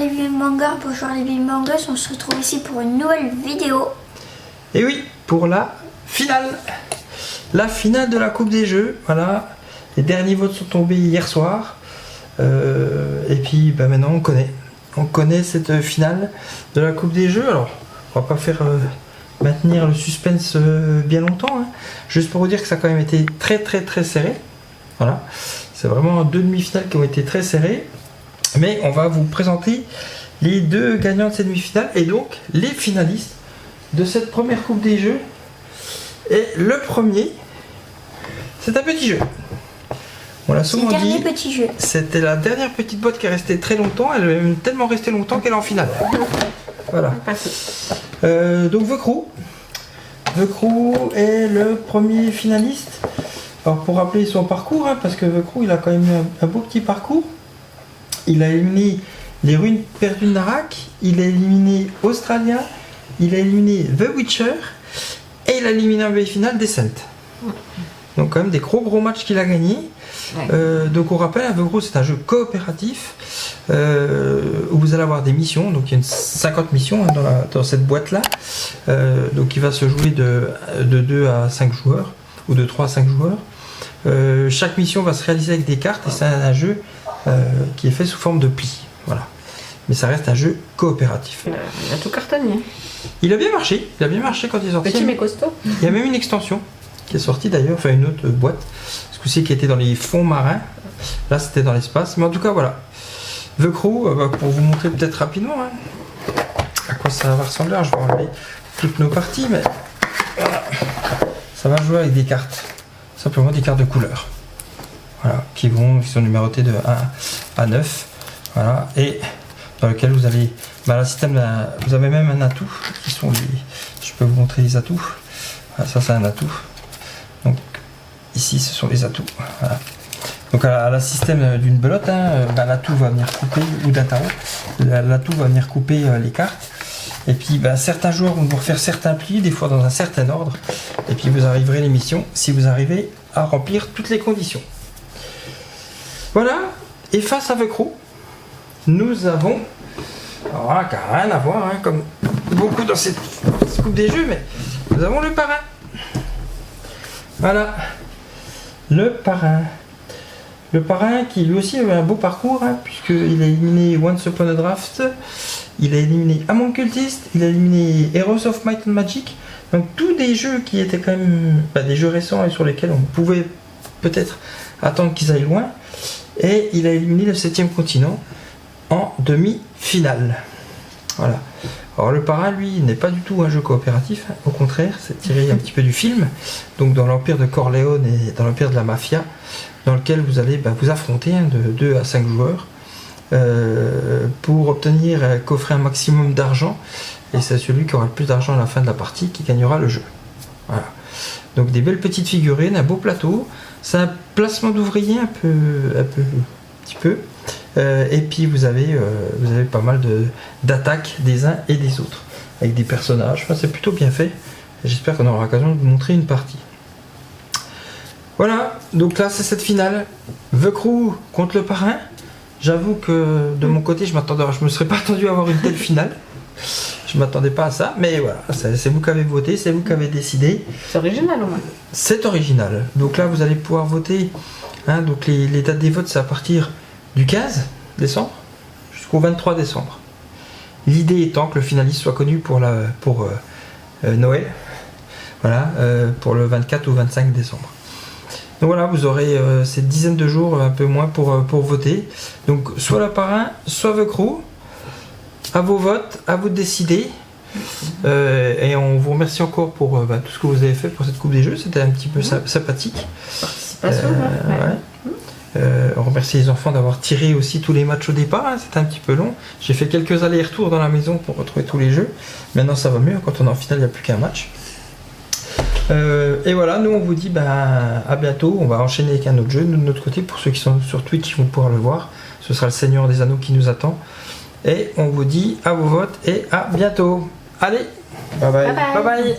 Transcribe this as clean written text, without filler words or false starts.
les vieux mangas, bonjour les vieux mangas, on se retrouve ici pour une nouvelle vidéo. Et oui, pour la finale. La finale de la Coupe des Jeux, voilà. Les derniers votes sont tombés hier soir. Et puis maintenant on connaît cette finale de la Coupe des Jeux. Alors, on va pas faire maintenir le suspense bien longtemps, hein. Juste pour vous dire que ça a quand même été très serré. Voilà, c'est vraiment deux demi-finales qui ont été très serrées. Mais on va vous présenter les deux gagnants de cette demi-finale et donc les finalistes de cette première Coupe des Jeux. Et le premier, c'est un petit jeu. On l'a souvent dit, c'était la dernière petite boîte qui est restée très longtemps. Elle est même tellement restée longtemps qu'elle est en finale. Voilà. Donc Vecrou est le premier finaliste. Alors pour rappeler son parcours, hein, parce que Vecrou il a quand même eu un beau petit parcours. Il a éliminé les Ruines perdues de Narak, il a éliminé Australia, il a éliminé The Witcher et il a éliminé en demi-finale Descent. Donc quand même des gros matchs qu'il a gagnés. Ouais. Donc on rappelle, Vecrou c'est un jeu coopératif où vous allez avoir des missions. Donc il y a 50 missions, hein, dans cette boîte là. Donc il va se jouer de 2 à 5 joueurs ou de 3 à 5 joueurs. Chaque mission va se réaliser avec des cartes et c'est un jeu qui est fait sous forme de pli. Voilà. Mais ça reste un jeu coopératif. Il a tout cartonné. Il a bien marché quand il est sorti. Petit mais costaud. Il y a même une extension qui est sortie d'ailleurs, enfin une autre boîte, ce coup-ci qui était dans les fonds marins. Là c'était dans l'espace. Mais en tout cas voilà. Vecrou, pour vous montrer peut-être rapidement hein, à quoi ça va ressembler. Alors, je vais enlever toutes nos parties, mais voilà. Ça va jouer avec des cartes. Simplement des cartes de couleur. Voilà, qui sont numérotées de 1 à 9. Voilà, et dans lequel vous avez le système, vous avez même un atout qui sont les. Je peux vous montrer les atouts. Voilà, ça c'est un atout. Donc ici ce sont les atouts. Voilà. Donc à la système d'une belote, hein, l'atout va venir couper, ou d'un tarot, l'atout va venir couper les cartes. Et puis certains joueurs vont devoir faire certains plis, des fois dans un certain ordre. Et puis vous arriverez à l'émission si vous arrivez à remplir toutes les conditions. Voilà, et face à Vecrou, nous avons, alors qui n'a rien à voir, hein, comme beaucoup dans cette Coupe des Jeux, mais nous avons le parrain. Voilà, le parrain. Le parrain qui lui aussi a eu un beau parcours, hein, puisqu'il a éliminé Once Upon a Draft, il a éliminé Among Cultist, il a éliminé Heroes of Might and Magic. Donc tous des jeux qui étaient quand même des jeux récents et sur lesquels on pouvait peut-être attendre qu'ils aillent loin. Et il a éliminé le 7e continent en demi-finale. Voilà. Alors le parrain, lui, n'est pas du tout un jeu coopératif. Hein. Au contraire, c'est tiré un petit peu du film. Donc dans l'empire de Corleone et dans l'empire de la mafia, dans lequel vous allez vous affronter hein, de 2 à 5 joueurs pour obtenir, coffrer un maximum d'argent. Et c'est celui qui aura le plus d'argent à la fin de la partie qui gagnera le jeu. Voilà. Donc des belles petites figurines, un beau plateau. C'est un placement d'ouvriers un petit peu. Et puis vous avez pas mal d'attaques des uns et des autres. Avec des personnages. Enfin, c'est plutôt bien fait. J'espère qu'on aura l'occasion de vous montrer une partie. Voilà, donc là c'est cette finale. Vecrou contre le parrain. J'avoue que de mon côté, je me serais pas attendu à avoir une telle finale. Je m'attendais pas à ça, mais voilà, c'est vous qui avez voté, c'est vous qui avez décidé. C'est original au moins. C'est original. Donc là, vous allez pouvoir voter. Hein, donc les dates des votes, c'est à partir du 15 décembre jusqu'au 23 décembre. L'idée étant que le finaliste soit connu pour Noël. Voilà, pour le 24 ou 25 décembre. Donc voilà, vous aurez cette dizaine de jours, un peu moins, pour voter. Donc soit le parrain, soit Vecrou. À vos votes, à vous de décider. Et on vous remercie encore pour tout ce que vous avez fait pour cette Coupe des Jeux. C'était un petit peu sympathique. On remercie les enfants d'avoir tiré aussi tous les matchs au départ. Hein. C'était un petit peu long. J'ai fait quelques allers-retours dans la maison pour retrouver tous les jeux. Maintenant ça va mieux. Quand on est en finale, il n'y a plus qu'un match. Et voilà, nous on vous dit à bientôt. On va enchaîner avec un autre jeu. Nous, de notre côté, pour ceux qui sont sur Twitch, ils vont pouvoir le voir. Ce sera le Seigneur des Anneaux qui nous attend. Et on vous dit à vos votes et à bientôt. Allez, bye bye. Bye bye.